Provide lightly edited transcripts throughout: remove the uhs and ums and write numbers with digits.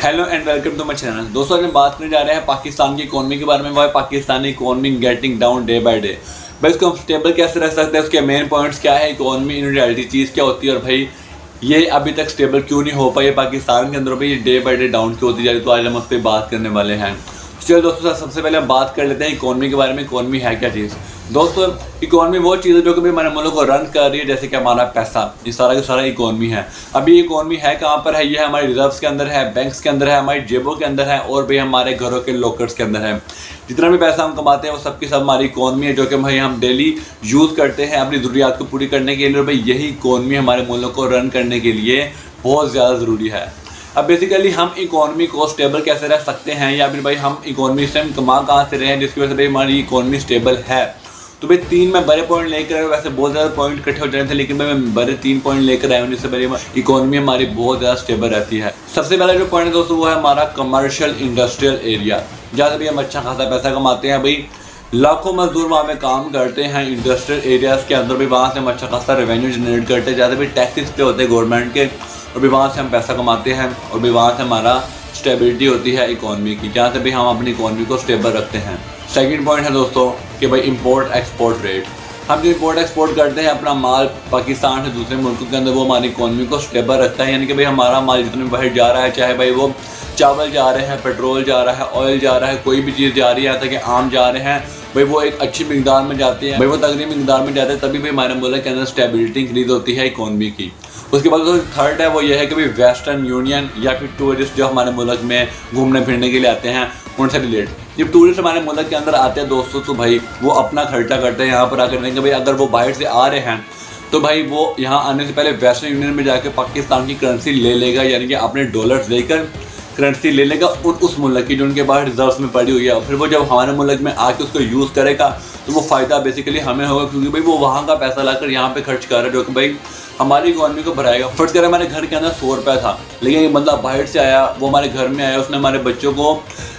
Hello and welcome to my channel. दोस्तों आज हम बात करने जा रहे हैं पाकिस्तान की इकोनॉमी के बारे में। वह Pakistani economy getting down day by day. भाई इसको हम स्टेबल कैसे रख सकते हैं, उसके मेन पॉइंट्स क्या है, इकोनॉमी इन रियलिटी चीज़ क्या होती है और भाई ये अभी तक स्टेबल क्यों नहीं हो पाई पाकिस्तान के अंदर, भाई ये डे बाय डे डाउन क्यों होती जा रही है। तो आज हम उस पर बात करने वाले हैं। चलो दोस्तों सबसे पहले हम बात कर लेते हैं इकोनॉमी के बारे में। इकोनॉमी है क्या चीज़। दोस्तों इकोनॉमी वो चीज़ है जो कि भी हमारे मुल्क को रन कर रही है, जैसे कि हमारा पैसा, ये सारा का सारा इकोनॉमी है। अभी इकोनॉमी है कहाँ पर है, ये हमारे रिजर्व्स के अंदर है, बैंक्स के अंदर है, हमारी जेबों के अंदर है और भाई हमारे घरों के लॉकर्स के अंदर है। जितना भी पैसा हम कमाते हैं वो सबकी सब हमारी इकोनॉमी है, जो कि भाई हम डेली यूज़ करते हैं अपनी ज़रूरियात को पूरी करने के लिए। और भाई यही इकोनॉमी हमारे मुल्क को रन करने के लिए बहुत ज़्यादा ज़रूरी है। अब बेसिकली हम इकोनॉमी को स्टेबल कैसे रख सकते हैं, या फिर भाई हम इकोनॉमी से हम कमा कहाँ से रहे हैं जिसकी वजह से भाई हमारी इकोनॉमी स्टेबल है। तो भाई 3 मैं बड़े पॉइंट लेकर आया हूँ। वैसे बहुत ज़्यादा पॉइंट इकट्ठे हो जाने थे, लेकिन भाई मैं बड़े 3 पॉइंट लेकर आया हूँ जिससे भाई इकोनॉमी हमारी बहुत ज़्यादा स्टेबल रहती है। सबसे पहला जो पॉइंट है दोस्तों वो है हमारा कमर्शियल इंडस्ट्रियल एरिया, जहाँ से भाई हम अच्छा खासा पैसा कमाते हैं। भाई लाखों मजदूर वहाँ पे काम करते हैं इंडस्ट्रियल एरियाज़ के अंदर। भी वहाँ से हम अच्छा खासा रेवेन्यू जनरेट करते हैं, जहाँ से भाई टैक्सेस पे होते हैं गवर्नमेंट के, और भी वहाँ से हम पैसा कमाते हैं और भी वहाँ से हमारा स्टेबिलिटी होती है इकोनॉमी की, जहाँ से भी हम अपनी इकोनॉमी को स्टेबल रखते हैं। सेकंड पॉइंट है दोस्तों कि भाई इंपोर्ट एक्सपोर्ट रेट। हम जो इंपोर्ट एक्सपोर्ट करते हैं अपना माल पाकिस्तान से दूसरे मुल्कों के अंदर, वो हमारी इकोनॉमी को स्टेबल रखता है। यानी कि भाई हमारा माल जितने बाहर जा रहा है, चाहे भाई वो चावल जा रहे हैं, पेट्रोल जा रहा है, ऑयल जा रहा है, कोई भी चीज़ जा रही है, यहाँ तक कि आम जा रहे हैं, भाई वो एक अच्छी मिकदार में जाते हैं, भाई वो तकरीबन मिकदार में जाते हैं, तभी भाई हमारे मुल्क के अंदर स्टेबिलिटी इंक्रीज होती है इकोनॉमी की। उसके बाद जो थर्ड है वो ये है कि भाई वेस्टर्न यूनियन या फिर टूरिस्ट जो हमारे मुल्क में घूमने फिरने के लिए आते हैं उनसे रिलेट। जब टूरिस्ट हमारे मुल्क के अंदर आते हैं दोस्तों, तो भाई वो अपना खर्चा करते हैं यहाँ पर आकर। नहीं कि भाई अगर वो बाहर से आ रहे हैं तो भाई वो यहाँ आने से पहले वेस्टर्न यूनियन में जाकर पाकिस्तान की करेंसी ले लेगा, यानी कि अपने डॉलर्स लेकर करेंसी ले लेगा उस मुल्क की जो उनके बाहर रिजर्व्स में पड़ी हुई है। फिर वो जब हमारे मुल्क में आके उसको यूज़ करेगा तो वो फ़ायदा बेसिकली हमें होगा, क्योंकि भाई वो वहाँ का पैसा लाकर यहाँ पे खर्च कर रहा है, जो कि भाई हमारी इकोनॉमी को बढ़ाएगा। फर्स्ट करें हमारे घर के अंदर 100 रुपया था, लेकिन एक बंदा बाहर से आया, वो हमारे घर में आया, उसने हमारे बच्चों को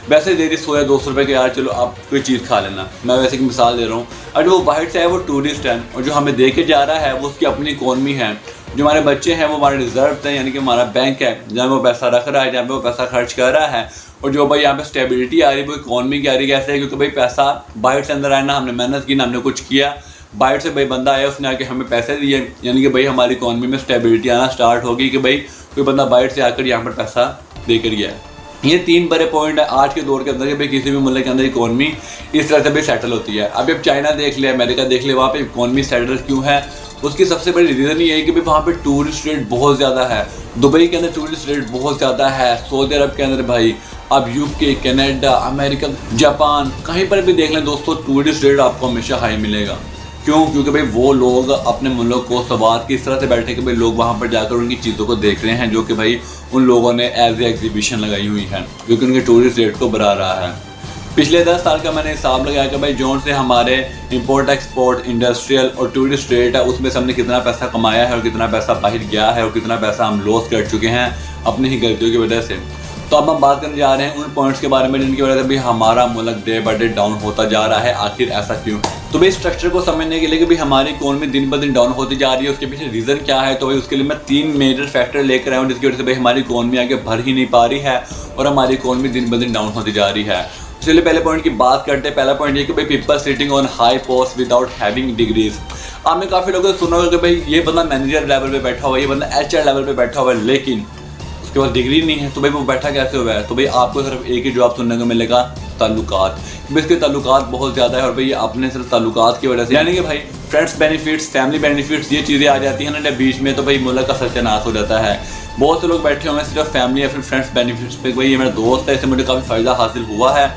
वैसे दे दी 100 या 200 रुपये के, यार चलो आप कोई चीज़ खा लेना, मैं वैसे की मिसाल दे रहा हूँ। और जो वो बाहर से आया वो टूरिस्ट है, और जो हमें दे के जा रहा है वो उसकी अपनी इकोनॉमी है। जो हमारे बच्चे हैं वो हमारे रिजर्व हैं, यानी कि हमारा बैंक है जहाँ वो पैसा रख रहा है, जहाँ पे वो पैसा खर्च कर रहा है। और जो भाई यहाँ पे स्टेबिलिटी आ रही है वो इकोनॉमी की आ रही है। कैसे है, क्योंकि भाई पैसा बाहर से अंदर आया ना, हमने मेहनत की ना हमने कुछ किया, बाहर से भाई बंदा आया, उसने आके हमें पैसे दिए, यानी कि भाई हमारी इकोनॉमी में स्टेबिलिटी आना स्टार्ट होगी कि भाई कोई बंदा बाहर से आकर यहाँ पर पैसा देकर गया है। ये 3 बड़े पॉइंट है आज के दौर के अंदर कि भाई किसी भी मुल्क के अंदर इकोनॉमी इस तरह से भी सेटल होती है। अभी अब चाइना देख ले, अमेरिका देख ले, वहाँ पे इकोनॉमी सेटल क्यों है, उसकी सबसे बड़ी रीज़न ये है कि भाई वहाँ पे टूरिस्ट रेट बहुत ज़्यादा है। दुबई के अंदर टूरिस्ट रेट बहुत ज़्यादा है, सऊदी अरब के अंदर भाई, अब यूके, कनाडा, अमेरिका, जापान, कहीं पर भी देख लें दोस्तों टूरिस्ट रेट आपको हमेशा हाई मिलेगा। क्यों? क्योंकि भाई वो लोग अपने मुल्क को स्वाद की इस तरह से बैठे कि भाई लोग वहाँ पर जाकर उनकी चीज़ों को देख रहे हैं, जो कि भाई उन लोगों ने एज ए एग्जीबिशन लगाई हुई है, क्योंकि उनके टूरिस्ट रेट को बढ़ा रहा है। पिछले 10 साल का मैंने हिसाब लगाया कि भाई जोन से हमारे इंपोर्ट एक्सपोर्ट, इंडस्ट्रियल और टूरिस्ट रेट है, उसमें से हमने कितना पैसा कमाया है और कितना पैसा बाहर गया है और कितना पैसा हम लॉस कर चुके हैं अपनी ही गलतियों की वजह से। तो अब हम बात करने जा रहे हैं उन पॉइंट्स के बारे में जिनकी वजह से भी हमारा मुल्क डे बाय डे डाउन होता जा रहा है। आखिर ऐसा क्यों? तो भाई स्ट्रक्चर को समझने के लिए कि भाई हमारी इकोनॉमी दिन ब दिन डाउन होती जा रही है, उसके पीछे रीज़न क्या है, तो भाई उसके लिए मैं 3 मेजर फैक्टर लेकर आया हूँ जिसकी वजह से भाई हमारी इकोनॉमी आगे बढ़ ही नहीं पा रही है और हमारी इकोनॉमी दिन ब दिन डाउन होती जा रही है। चलिए पहले पॉइंट की बात करते हैं। पहला पॉइंट ये कि भाई people sitting on high post without having degrees. आपने काफ़ी लोगों से सुना होगा कि भाई ये बंदा मैनेजर लेवल पे बैठा हुआ है, ये बंदा HR लेवल पे बैठा हुआ है, लेकिन उसके बाद डिग्री नहीं है, तो भाई वो बैठा कैसे हुआ है? तो भाई आपको सिर्फ एक ही जवाब सुनने को मिलेगा, ताल्लुकात। इसके ताल्लुकात बहुत ज़्यादा है और भाई ये अपने सिर्फ ताल्लुकात की वजह से, यानी कि भाई फ्रेंड्स बेनिफिट्स, फैमिली बेनिफिट्स, ये चीज़ें आ जाती हैं ना जब बीच में, तो भाई मुल्क का सत्यानाश हो जाता है। बहुत से लोग बैठे हुए हैं सिर्फ फैमिली या फिर फ्रेंड्स बेनिफिट्स पे, भाई ये मेरा दोस्त है, इससे मुझे काफ़ी फ़ायदा हासिल हुआ है,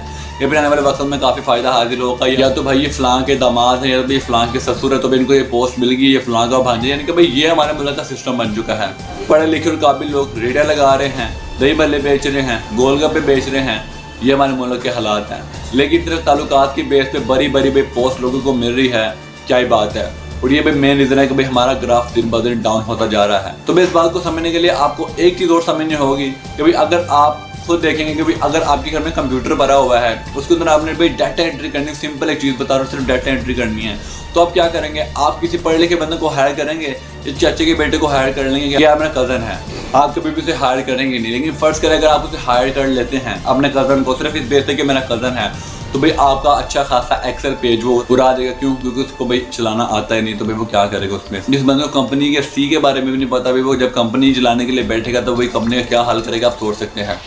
या फिर आने वाले वक्त में काफ़ी फ़ायदा हासिल होगा, या तो भाई ये फ़लाँ के दामाद हैं, या तो भाई फ़लाँ के ससुर है, तो भाई इनको ये पोस्ट मिल गई, ये फ़लाँ का भांजा, यानी कि भाई ये हमारे मुल्क का सिस्टम बन चुका है। पढ़े लिखे और काबिल लोग रेडिया लगा रहे हैं, दही भल्ले बेच रहे हैं, गोलगप्पे बेच रहे हैं, ये हमारे मुल्क के हालात हैं। लेकिन सिर्फ ताल्लुकात की बेस पे बड़ी बड़ी पोस्ट लोगों को मिल रही है, क्या ही बात है। और ये भाई मेन रीज़न है कि भाई हमारा ग्राफ दिन ब दिन डाउन होता जा रहा है। तो भाई इस बात को समझने के लिए आपको एक चीज़ और समझनी होगी कि भाई अगर आप खुद देखेंगे कि भाई अगर आपके घर में कंप्यूटर भरा हुआ है, उसके अंदर आपने भाई डाटा एंट्री करनी, सिंपल एक चीज़ बता रहा हूँ, सिर्फ डाटा एंट्री करनी है, तो आप क्या करेंगे? आप किसी पढ़े लिखे बंदे को हायर करेंगे, चाचे के बेटे को हायर कर लेंगे, क्या मेरा कज़न है, आप कभी भी उसे हायर करेंगे नहीं। लेकिन फर्ज करें अगर आप उसे हायर कर लेते हैं अपने कज़न को, सिर्फ इस बेस पे कि मेरा कज़न है, तो भाई आपका अच्छा खासा एक्सेल पेज वो उड़ा देगा। क्यों? क्योंकि उसको भाई चलाना आता है नहीं, तो भाई वो क्या करेगा उसमें। जिस बंदे को कंपनी के सी के बारे में भी नहीं पता, भाई वो जब कंपनी चलाने के लिए बैठेगा तो भाई कंपनी का क्या हाल करेगा आप सोच सकते हैं।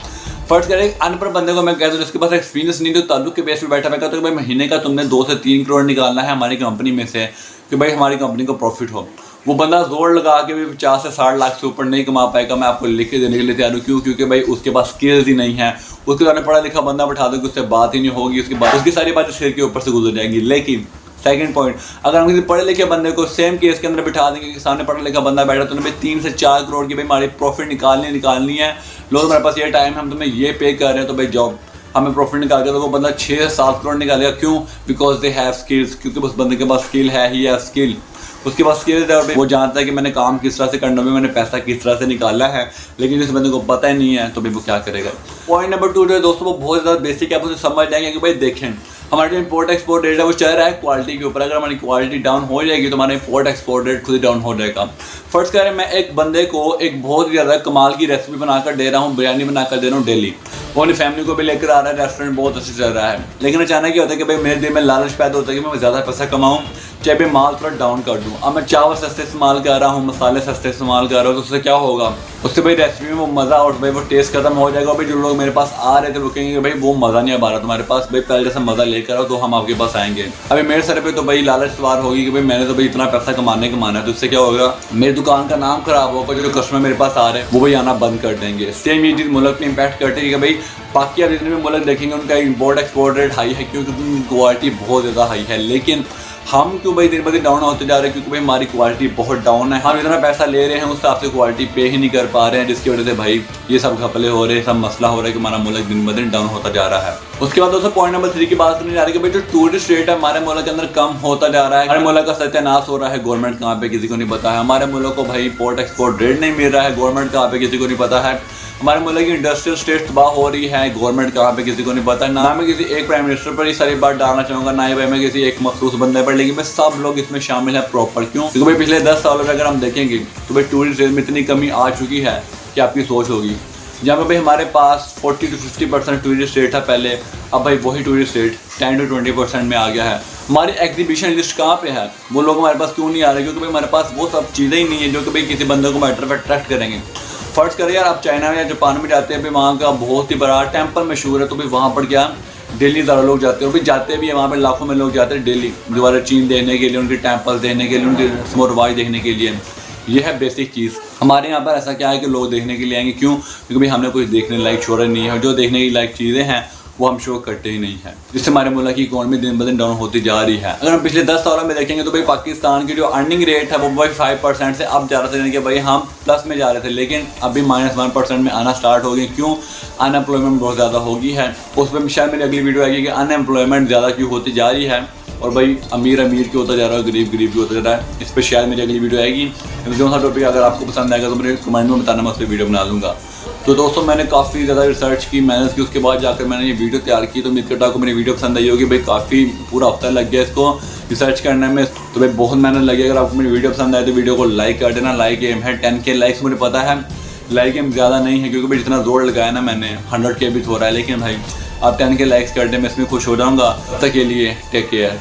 फर्स्ट करें अनपढ़ बंदे को मैं कहता हूँ जिसके पास एक्सपीरियंस नहीं, तो ताल्लुक के बेस पे बैठा, मैं कहता हूँ भाई महीने का तुमने 2 से 3 करोड़ निकालना है हमारी कंपनी में से कि भाई हमारी कंपनी को प्रॉफिट हो। वो बंदा जोर लगा के भी 50 से 60 लाख से ऊपर नहीं कमा पाएगा, मैं आपको लिख के देने के लिए तैयार हूँ। क्यों? क्योंकि भाई उसके पास स्किल्स ही नहीं है। उसके सामने पढ़ा लिखा बंदा बैठा दो कि उससे बात ही नहीं होगी, उसकी बात उसकी सारी बातें सिर के ऊपर से गुजर जाएंगी। लेकिन सेकंड पॉइंट, अगर हम किसी पढ़े लिखे बंदे को सेम केस के अंदर बिठा देंगे कि सामने पढ़ा लिखा बंदा बैठा, तो भाई 3 से 4 करोड़ की भाई हमारी प्रॉफिट निकालनी है। लोग हमारे पास ये टाइम है, हम तुम्हें ये पे कर रहे हैं, तो भाई जॉब हमें प्रॉफिट निकाल के, तो वो बंदा 6 से 7 करोड़ निकालेगा। क्यों? बिकॉज दे हैव स्किल्स, क्योंकि उस बंदे के पास स्किल है, ही है स्किल, उसके पास स्किल्स है और वो जानता है कि मैंने काम किस तरह से करना है, मैंने पैसा किस तरह से निकाला है। लेकिन जिस बंदे को पता ही नहीं है तो भाई वो क्या करेगा। पॉइंट नंबर 2 जो है दोस्तों वो बहुत ज़्यादा बेसिक है, आप उसे समझ जाएंगे कि भाई देखें हमारा जो इम्पोर्ट एक्सपोर्ट रेट है वो चल रहा है क्वालिटी के ऊपर। अगर हमारी क्वालिटी डाउन हो जाएगी तो हमारा इम्पोर्ट एक्सपोर्ट रेट खुद ही डाउन हो जाएगा। फर्स्ट करें मैं एक बंदे को एक बहुत ज़्यादा कमाल की रेसिपी बनाकर दे रहा हूँ, बिरयानी बनाकर दे रहा हूँ डेली, वो अपनी फैमिली को भी लेकर आ रहा है, रेस्टोरेंट बहुत अच्छे चल रहा है। लेकिन अचानक क्या होता है कि भाई मेरे दिल में लालच पैदा होता है कि मैं ज़्यादा पैसा कमाऊँ, चाहे मैं माल थोड़ा डाउन कर दूँ। अब मैं चावल सस्ते इस्तेमाल कर रहा हूँ, मसाले सस्ते इस्तेमाल कर रहा हूँ, तो उससे क्या होगा, उससे भाई रेसिपी में वो मज़ा और भाई वो टेस्ट खत्म हो जाएगा। भाई जो लोग मेरे पास आ रहे थे वो कहेंगे भाई वो मज़ा नहीं आ रहा तुम्हारे पास, भाई पहले जैसा मज़ा लेकर आओ तो हम आपके पास आएंगे। अभी मेरे सर पे तो भाई लालच सवार होगी कि भाई मैंने तो भाई इतना पैसा कमाना है, तो उससे क्या होगा, मेरी दुकान का नाम खराब होगा, जो कस्टमर मेरे पास आ रहे हैं वो भाई आना बंद कर देंगे। सेम ये चीज़ मुल्क में इम्पैक्ट करती है कि भाई बाकी आप जितने भी मुल्क देखेंगे उनका इम्पोर्ट एक्सपोर्ट रेट हाई है क्योंकि उनकी क्वालिटी बहुत ज़्यादा हाई है। लेकिन हम क्यों भाई दिन ब दिन डाउन होते जा रहे हैं? क्योंकि भाई हमारी क्वालिटी बहुत डाउन है, हम इतना पैसा ले रहे हैं उस हिसाब से क्वालिटी पे ही नहीं कर पा रहे हैं, जिसकी वजह से भाई ये सब घपले हो रहे हैं, सब मसला हो रहा है कि हमारा मुल्क दिन ब दिन डाउन होता जा रहा है। उसके बाद दोस्तों पॉइंट नंबर 3 की बात करने जा रही है कि भाई जो टूरिस्ट रेट है हमारे मुल्क के अंदर कम होता जा रहा है। हमारे मुल्क का सत्यानाश हो रहा है, गवर्नमेंट कहाँ पे किसी को नहीं पता है। हमारे मुल्क को भाई इम्पोर्ट एक्सपोर्ट रेट नहीं मिल रहा है, गवर्नमेंट कहाँ पे किसी को नहीं पता है। हमारे मुल्क की इंडस्ट्रियल स्टेट तबाह हो रही है, गवर्नमेंट कहाँ पे किसी को नहीं पता। ना मैं किसी एक प्राइम मिनिस्टर पर ही सारी बात डालना चाहूँगा, ना ही भाई मैं किसी एक मखसूस बंदे पर, लेकिन मैं सब लोग इसमें शामिल है प्रॉपर। क्यों? क्योंकि भाई पिछले 10 सालों में अगर हम देखेंगे तो भाई टूरिस्ट रेट में इतनी कमी आ चुकी है कि आपकी सोच होगी। जहाँ पे भाई हमारे पास 40 से 50% टूरिस्ट रेट था पहले, अब भाई वही टूरिस्ट रेट 10 से 20% में आ गया है। हमारी एग्जीबिशन लिस्ट कहाँ पे है? वो लोग हमारे पास क्यों नहीं आ रहे? क्योंकि भाई हमारे पास वो सब चीज़ें ही नहीं है जो कि भाई किसी बंदे को मैटर पर अट्रैक्ट करेंगे। फर्स्ट करें यार आप चाइना में या जापान में जाते हैं, भाई वहाँ का बहुत ही बड़ा टेम्पल मशहूर है, तो भाई वहाँ पर क्या डेली ज़्यादा लोग जाते हैं, और भी जाते भी हैं वहाँ पर, लाखों में लोग जाते हैं डेली दोबारा चीन देखने के लिए, उनके टेम्पल देखने के लिए, उनकी रस्म रिवाज देखने के लिए। ये है बेसिक चीज़। हमारे यहाँ पर ऐसा क्या है कि लोग देखने के लिए आएंगे, क्यों? क्योंकि भाई हमने कुछ देखने लायक छोड़ा नहीं है, जो देखने की लायक चीज़ें हैं वो हम शो करते ही नहीं है, जिससे हमारे मुल्क की इकॉनमी दिन ब दिन डाउन होती जा रही है। अगर हम पिछले 10 सालों में देखेंगे तो भाई पाकिस्तान की जो अर्निंग रेट है वो भाई 5% से अब जा रहा था, यानी कि भाई हम प्लस में जा रहे थे, लेकिन अभी -1% में आना स्टार्ट हो गई। क्यों? अनएम्प्लॉयमेंट बहुत ज़्यादा हो गई है। उस पर शायद मेरी अगली वीडियो आएगी कि अनएम्प्लॉयमेंट ज़्यादा क्यों होती जा रही है, और भाई अमीर क्यों होता जा रहा है, गरीब क्यों होता जा रहा है। इस पर शायद मेरी अगली वीडियो आएगी। जो सा टॉपिक अगर आपको पसंद आएगा तो मुझे कमेंट में बताना, मैं उस पर वीडियो बना लूँगा। तो दोस्तों मैंने काफ़ी ज़्यादा रिसर्च की, मेहनत की, उसके बाद जाकर मैंने ये वीडियो तैयार की। तो उम्मीद करता हूँ को मेरी वीडियो पसंद आई होगी। भाई काफ़ी पूरा हफ्ता लग गया इसको रिसर्च करने में, तो भाई बहुत मेहनत लगी। अगर आपको मेरी वीडियो पसंद आए तो वीडियो को लाइक कर देना। लाइक एम है 10K लाइक्स, मुझे पता है लाइक एम ज़्यादा नहीं है क्योंकि भाई जितना जोर लगाया ना मैंने 100K भी हो रहा है, लेकिन भाई आप 10K लाइक्स कर दें मैं इसमें खुश हो जाऊँगा। तब तक के लिए टेक केयर।